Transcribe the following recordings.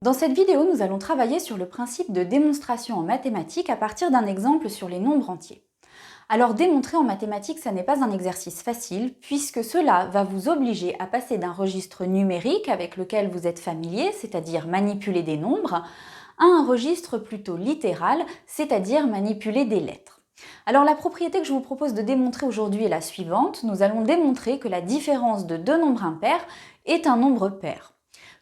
Dans cette vidéo, nous allons travailler sur le principe de démonstration en mathématiques à partir d'un exemple sur les nombres entiers. Alors démontrer en mathématiques, ça n'est pas un exercice facile puisque cela va vous obliger à passer d'un registre numérique avec lequel vous êtes familier, c'est-à-dire manipuler des nombres, à un registre plutôt littéral, c'est-à-dire manipuler des lettres. Alors la propriété que je vous propose de démontrer aujourd'hui est la suivante. Nous allons démontrer que la différence de deux nombres impairs est un nombre pair.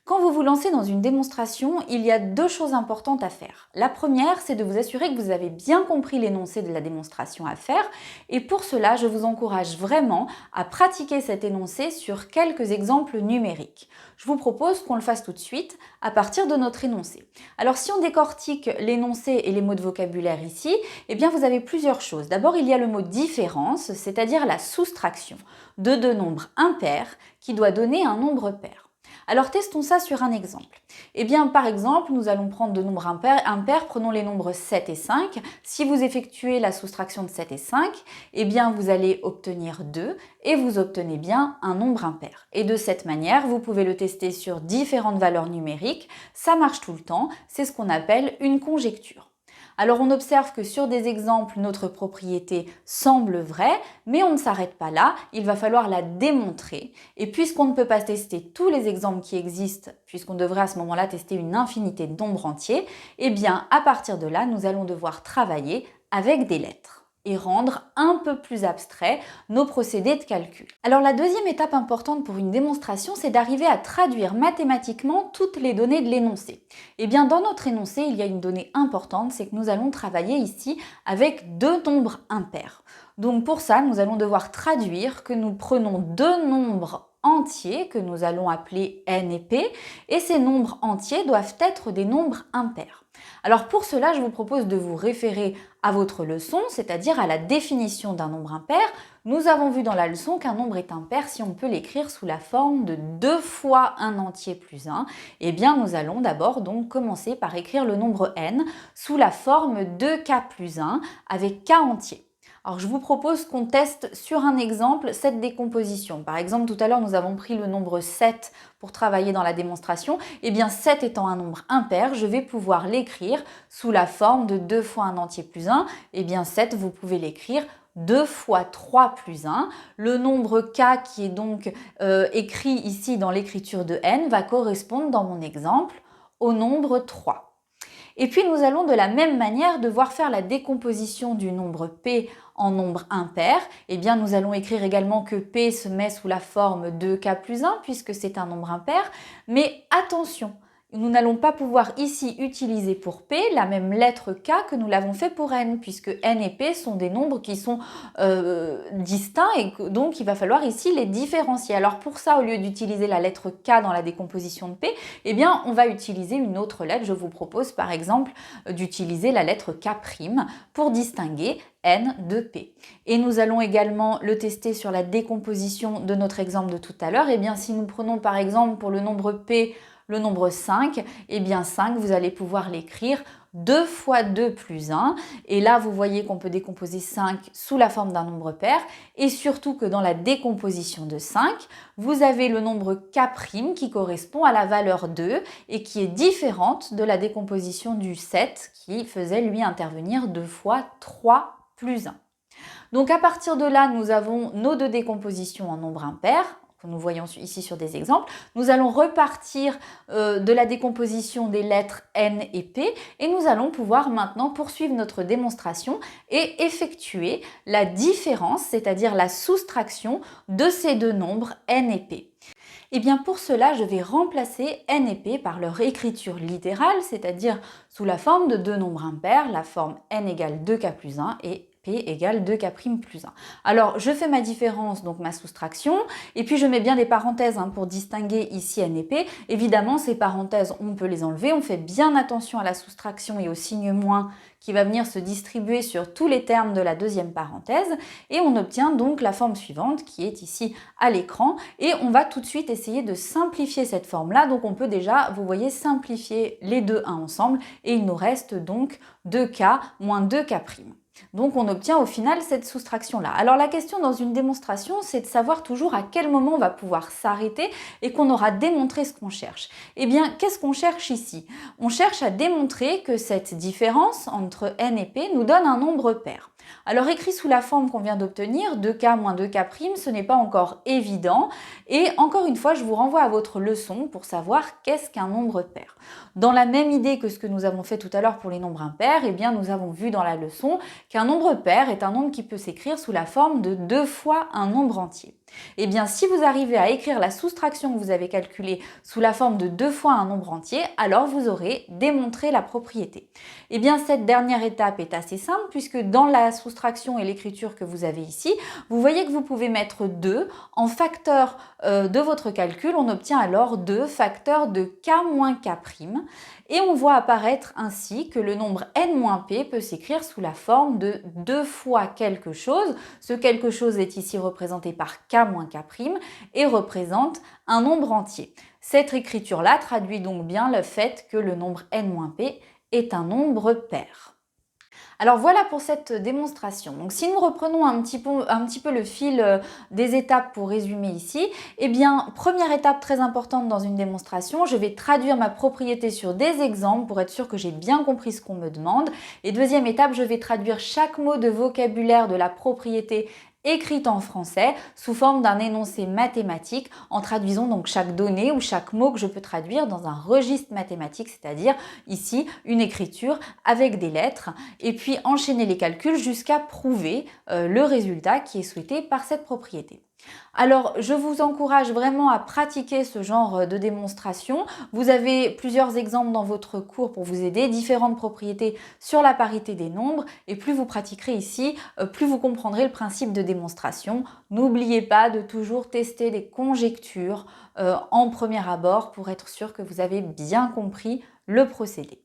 Quand vous vous lancez dans une démonstration, il y a deux choses importantes à faire. La première, c'est de vous assurer que vous avez bien compris l'énoncé de la démonstration à faire. Et pour cela, je vous encourage vraiment à pratiquer cet énoncé sur quelques exemples numériques. Je vous propose qu'on le fasse tout de suite à partir de notre énoncé. Alors si on décortique l'énoncé et les mots de vocabulaire ici, eh bien vous avez plusieurs choses. D'abord, il y a le mot différence, c'est-à-dire la soustraction de deux nombres impairs qui doit donner un nombre pair. Alors testons ça sur un exemple. Eh bien par exemple, nous allons prendre de nombres impairs, prenons les nombres 7 et 5. Si vous effectuez la soustraction de 7 et 5, eh bien vous allez obtenir 2 et vous obtenez bien un nombre impair. Et de cette manière, vous pouvez le tester sur différentes valeurs numériques. Ça marche tout le temps, c'est ce qu'on appelle une conjecture. Alors on observe que sur des exemples, notre propriété semble vraie, mais on ne s'arrête pas là, il va falloir la démontrer. Et puisqu'on ne peut pas tester tous les exemples qui existent, puisqu'on devrait à ce moment-là tester une infinité de nombres entiers, eh bien à partir de là, nous allons devoir travailler avec des lettres et rendre un peu plus abstrait nos procédés de calcul. Alors la deuxième étape importante pour une démonstration, c'est d'arriver à traduire mathématiquement toutes les données de l'énoncé. Et bien dans notre énoncé, il y a une donnée importante, c'est que nous allons travailler ici avec deux nombres impairs. Donc pour ça, nous allons devoir traduire que nous prenons deux nombres entiers que nous allons appeler n et p, et ces nombres entiers doivent être des nombres impairs. Alors pour cela, je vous propose de vous référer à votre leçon, c'est-à-dire à la définition d'un nombre impair. Nous avons vu dans la leçon qu'un nombre est impair si on peut l'écrire sous la forme de 2 fois un entier plus 1. Eh bien, nous allons d'abord donc commencer par écrire le nombre n sous la forme 2k plus 1 avec k entier. Alors je vous propose qu'on teste sur un exemple cette décomposition. Par exemple, tout à l'heure, nous avons pris le nombre 7 pour travailler dans la démonstration. Eh bien, 7 étant un nombre impair, je vais pouvoir l'écrire sous la forme de 2 fois un entier plus 1. Eh bien, 7, vous pouvez l'écrire 2 fois 3 plus 1. Le nombre k qui est donc écrit ici dans l'écriture de n va correspondre dans mon exemple au nombre 3. Et puis nous allons de la même manière devoir faire la décomposition du nombre p en nombre impair. Eh bien nous allons écrire également que p se met sous la forme de k plus 1 puisque c'est un nombre impair. Mais attention, nous n'allons pas pouvoir ici utiliser pour p la même lettre k que nous l'avons fait pour n, puisque n et p sont des nombres qui sont distincts et donc il va falloir ici les différencier. Alors pour ça, au lieu d'utiliser la lettre k dans la décomposition de p, eh bien on va utiliser une autre lettre. Je vous propose par exemple d'utiliser la lettre k' pour distinguer n de p. Et nous allons également le tester sur la décomposition de notre exemple de tout à l'heure. Eh bien si nous prenons par exemple pour le nombre p le nombre 5, eh bien 5, vous allez pouvoir l'écrire 2 fois 2 plus 1. Et là, vous voyez qu'on peut décomposer 5 sous la forme d'un nombre pair. Et surtout que dans la décomposition de 5, vous avez le nombre k' qui correspond à la valeur 2 et qui est différente de la décomposition du 7 qui faisait lui intervenir 2 fois 3 plus 1. Donc à partir de là, nous avons nos deux décompositions en nombre impair. Nous voyons ici sur des exemples. Nous allons repartir de la décomposition des lettres n et p et nous allons pouvoir maintenant poursuivre notre démonstration et effectuer la différence, c'est-à-dire la soustraction de ces deux nombres n et p. Et bien pour cela, je vais remplacer n et p par leur écriture littérale, c'est-à-dire sous la forme de deux nombres impairs, la forme n égale 2k plus 1 et p égale 2k' plus 1. Alors, je fais ma différence, donc ma soustraction, et puis je mets bien des parenthèses pour distinguer ici n et p. Évidemment, ces parenthèses, on peut les enlever. On fait bien attention à la soustraction et au signe moins qui va venir se distribuer sur tous les termes de la deuxième parenthèse. Et on obtient donc la forme suivante qui est ici à l'écran. Et on va tout de suite essayer de simplifier cette forme-là. Donc, on peut déjà, vous voyez, simplifier les deux 1 ensemble. Et il nous reste donc 2k moins 2k'. Donc on obtient au final cette soustraction-là. Alors la question dans une démonstration, c'est de savoir toujours à quel moment on va pouvoir s'arrêter et qu'on aura démontré ce qu'on cherche. Eh bien, qu'est-ce qu'on cherche ici? On cherche à démontrer que cette différence entre n et p nous donne un nombre pair. Alors écrit sous la forme qu'on vient d'obtenir, 2k moins 2k', ce n'est pas encore évident. Et encore une fois, je vous renvoie à votre leçon pour savoir qu'est-ce qu'un nombre pair. Dans la même idée que ce que nous avons fait tout à l'heure pour les nombres impairs, eh bien nous avons vu dans la leçon qu'un nombre pair est un nombre qui peut s'écrire sous la forme de 2 fois un nombre entier. Eh bien, si vous arrivez à écrire la soustraction que vous avez calculée sous la forme de 2 fois un nombre entier, alors vous aurez démontré la propriété. Eh bien, cette dernière étape est assez simple puisque dans la soustraction et l'écriture que vous avez ici, vous voyez que vous pouvez mettre 2 en facteur de votre calcul. On obtient alors 2 facteurs de k moins k'. Et on voit apparaître ainsi que le nombre n-p peut s'écrire sous la forme de 2 fois quelque chose. Ce quelque chose est ici représenté par k moins k' et représente un nombre entier. Cette écriture-là traduit donc bien le fait que le nombre n-p est un nombre pair. Alors voilà pour cette démonstration. Donc si nous reprenons un petit peu le fil des étapes pour résumer ici, eh bien première étape très importante dans une démonstration, je vais traduire ma propriété sur des exemples pour être sûr que j'ai bien compris ce qu'on me demande. Et deuxième étape, je vais traduire chaque mot de vocabulaire de la propriété écrite en français sous forme d'un énoncé mathématique en traduisant donc chaque donnée ou chaque mot que je peux traduire dans un registre mathématique, c'est-à-dire ici une écriture avec des lettres et puis enchaîner les calculs jusqu'à prouver le résultat qui est souhaité par cette propriété. Alors, je vous encourage vraiment à pratiquer ce genre de démonstration. Vous avez plusieurs exemples dans votre cours pour vous aider, différentes propriétés sur la parité des nombres. Et plus vous pratiquerez ici, plus vous comprendrez le principe de démonstration. N'oubliez pas de toujours tester des conjectures en premier abord pour être sûr que vous avez bien compris le procédé.